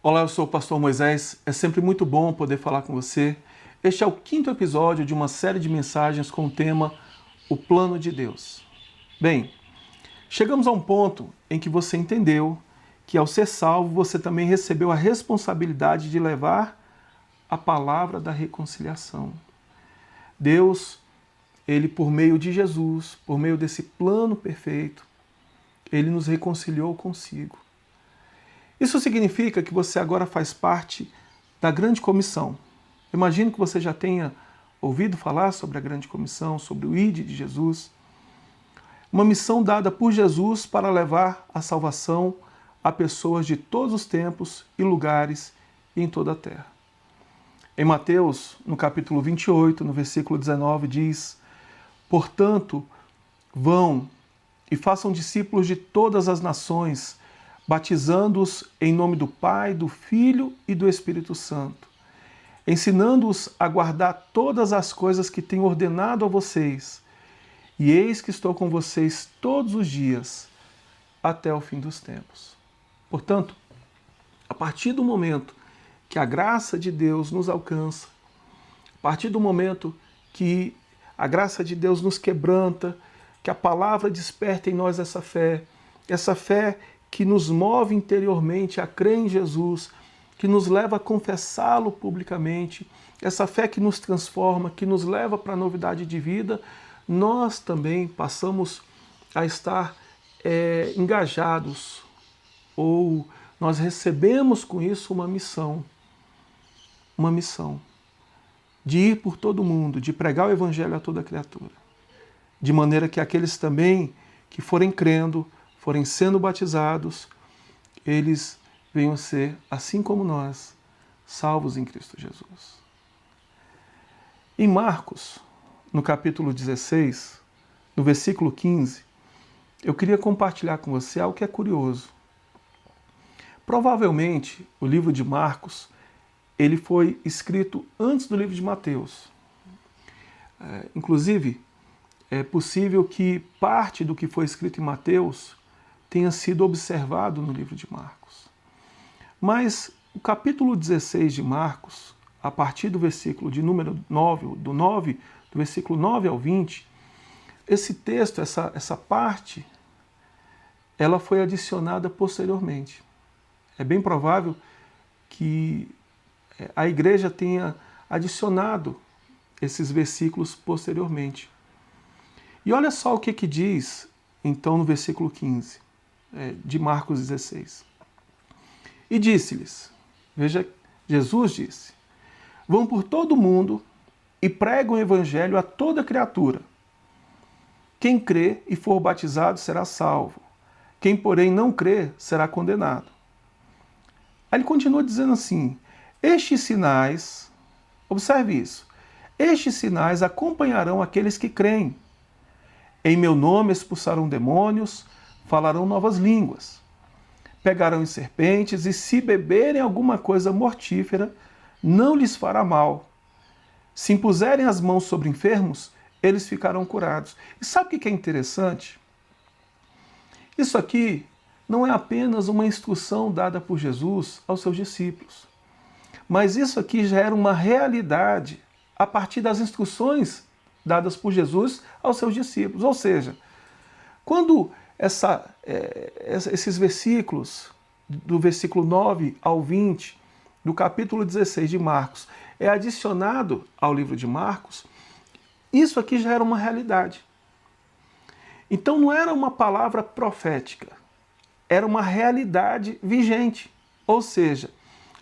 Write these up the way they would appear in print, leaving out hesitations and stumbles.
Olá, eu sou o pastor Moisés. É sempre muito bom poder falar com você. Este é o 5º episódio de uma série de mensagens com o tema O Plano de Deus. Bem, chegamos a um ponto em que você entendeu que ao ser salvo você também recebeu a responsabilidade de levar a palavra da reconciliação. Deus, ele por meio de Jesus, por meio desse plano perfeito, ele nos reconciliou consigo. Isso significa que você agora faz parte da grande comissão. Imagino que você já tenha ouvido falar sobre a grande comissão, sobre o ID de Jesus. Uma missão dada por Jesus para levar a salvação a pessoas de todos os tempos e lugares e em toda a terra. Em Mateus, no capítulo 28, no versículo 19, diz: Portanto, vão e façam discípulos de todas as nações, batizando-os em nome do Pai, do Filho e do Espírito Santo, ensinando-os a guardar todas as coisas que tenho ordenado a vocês. E eis que estou com vocês todos os dias, até o fim dos tempos. Portanto, a partir do momento que a graça de Deus nos alcança, a partir do momento que a graça de Deus nos quebranta, que a palavra desperta em nós essa fé que nos move interiormente a crer em Jesus, que nos leva a confessá-lo publicamente, essa fé que nos transforma, que nos leva para a novidade de vida, nós também passamos a estar engajados, ou nós recebemos com isso uma missão de ir por todo mundo, de pregar o evangelho a toda criatura, de maneira que aqueles também que forem crendo, forem sendo batizados, eles venham a ser, assim como nós, salvos em Cristo Jesus. Em Marcos, no capítulo 16, no versículo 15, eu queria compartilhar com você algo que é curioso. Provavelmente, o livro de Marcos, ele foi escrito antes do livro de Mateus. Inclusive, é possível que parte do que foi escrito em Mateus tenha sido observado no livro de Marcos. Mas o capítulo 16 de Marcos, a partir do versículo de número 9, do versículo 9 ao 20, esse texto, essa parte, ela foi adicionada posteriormente. É bem provável que a igreja tenha adicionado esses versículos posteriormente. E olha só o que diz, então, no versículo 15 de Marcos 16. E disse-lhes, veja, Jesus disse: Vão por todo o mundo e pregam o evangelho a toda criatura. Quem crê e for batizado será salvo. Quem, porém, não crê será condenado. Aí ele continua dizendo assim: Estes sinais, observe isso, estes sinais acompanharão aqueles que creem. Em meu nome expulsarão demônios, falarão novas línguas, pegarão em serpentes, e se beberem alguma coisa mortífera, não lhes fará mal. Se impuserem as mãos sobre enfermos, eles ficarão curados. E sabe o que é interessante? Isso aqui não é apenas uma instrução dada por Jesus aos seus discípulos, mas isso aqui já era uma realidade a partir das instruções dadas por Jesus aos seus discípulos. Ou seja, quando esses versículos, do versículo 9 ao 20, do capítulo 16 de Marcos, é adicionado ao livro de Marcos, isso aqui já era uma realidade. Então não era uma palavra profética, era uma realidade vigente. Ou seja,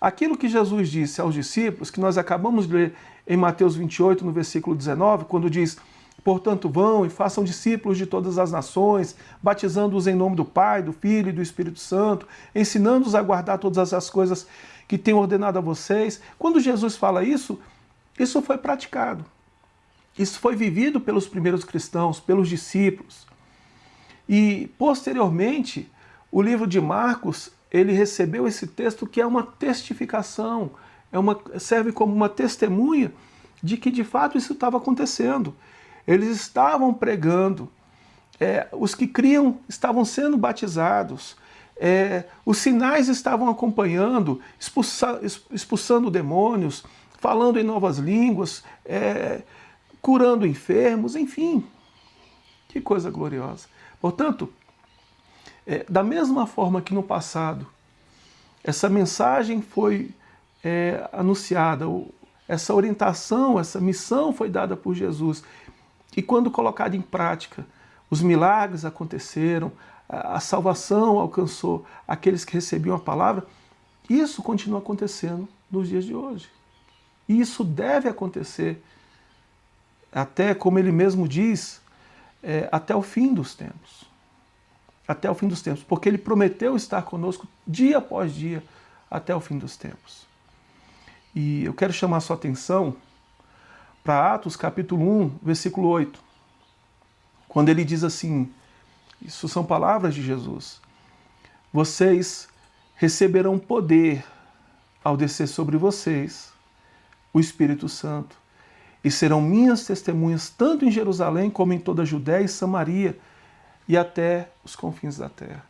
aquilo que Jesus disse aos discípulos, que nós acabamos de ler em Mateus 28, no versículo 19, quando diz: Portanto, vão e façam discípulos de todas as nações, batizando-os em nome do Pai, do Filho e do Espírito Santo, ensinando-os a guardar todas as coisas que tenho ordenado a vocês. Quando Jesus fala isso, isso foi praticado. Isso foi vivido pelos primeiros cristãos, pelos discípulos. E, posteriormente, o livro de Marcos, ele recebeu esse texto que é uma testificação, serve como uma testemunha de que, de fato, isso estava acontecendo. Eles estavam pregando, os que criam estavam sendo batizados, Os sinais estavam acompanhando, expulsando demônios, falando em novas línguas, curando enfermos, enfim. Que coisa gloriosa. Portanto, da mesma forma que no passado essa mensagem foi anunciada, essa orientação, essa missão foi dada por Jesus, e quando colocada em prática, os milagres aconteceram, a salvação alcançou aqueles que recebiam a palavra, isso continua acontecendo nos dias de hoje. E isso deve acontecer, até como ele mesmo diz, até o fim dos tempos. Até o fim dos tempos, porque ele prometeu estar conosco dia após dia até o fim dos tempos. E eu quero chamar a sua atenção para Atos capítulo 1, versículo 8, quando ele diz assim, isso são palavras de Jesus: vocês receberão poder ao descer sobre vocês o Espírito Santo, e serão minhas testemunhas tanto em Jerusalém como em toda a Judéia e Samaria e até os confins da terra.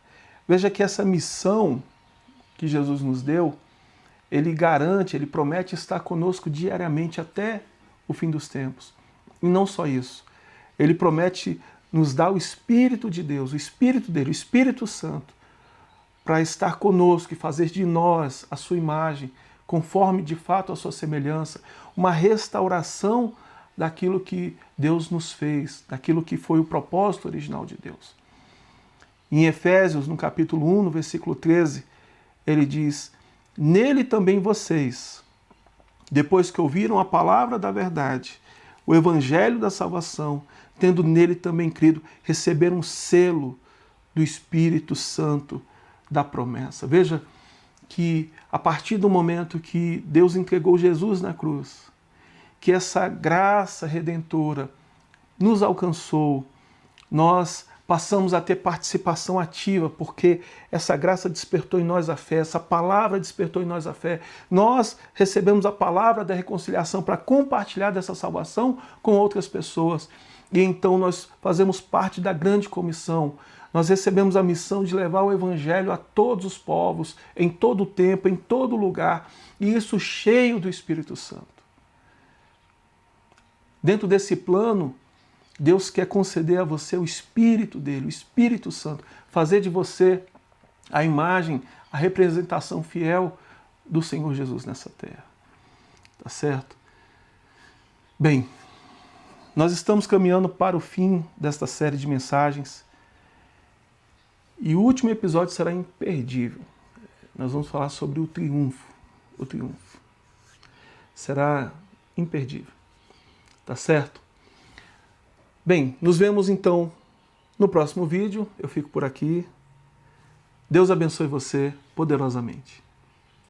Veja que essa missão que Jesus nos deu, ele garante, ele promete estar conosco diariamente até o fim dos tempos. E não só isso, ele promete nos dar o Espírito de Deus, o Espírito dele, o Espírito Santo, para estar conosco e fazer de nós a sua imagem, conforme de fato a sua semelhança, uma restauração daquilo que Deus nos fez, daquilo que foi o propósito original de Deus. Em Efésios, no capítulo 1, no versículo 13, ele diz: nele também vocês, depois que ouviram a palavra da verdade, o evangelho da salvação, tendo nele também crido, receberam um selo do Espírito Santo da promessa. Veja que a partir do momento que Deus entregou Jesus na cruz, que essa graça redentora nos alcançou, nós passamos a ter participação ativa, porque essa graça despertou em nós a fé, essa palavra despertou em nós a fé. Nós recebemos a palavra da reconciliação para compartilhar dessa salvação com outras pessoas. E então nós fazemos parte da grande comissão. Nós recebemos a missão de levar o evangelho a todos os povos, em todo o tempo, em todo lugar, e isso cheio do Espírito Santo. Dentro desse plano, Deus quer conceder a você o Espírito dele, o Espírito Santo, fazer de você a imagem, a representação fiel do Senhor Jesus nessa terra. Tá certo? Bem, nós estamos caminhando para o fim desta série de mensagens e o último episódio será imperdível. Nós vamos falar sobre o triunfo. O triunfo. Será imperdível. Tá certo? Bem, nos vemos então no próximo vídeo. Eu fico por aqui. Deus abençoe você poderosamente.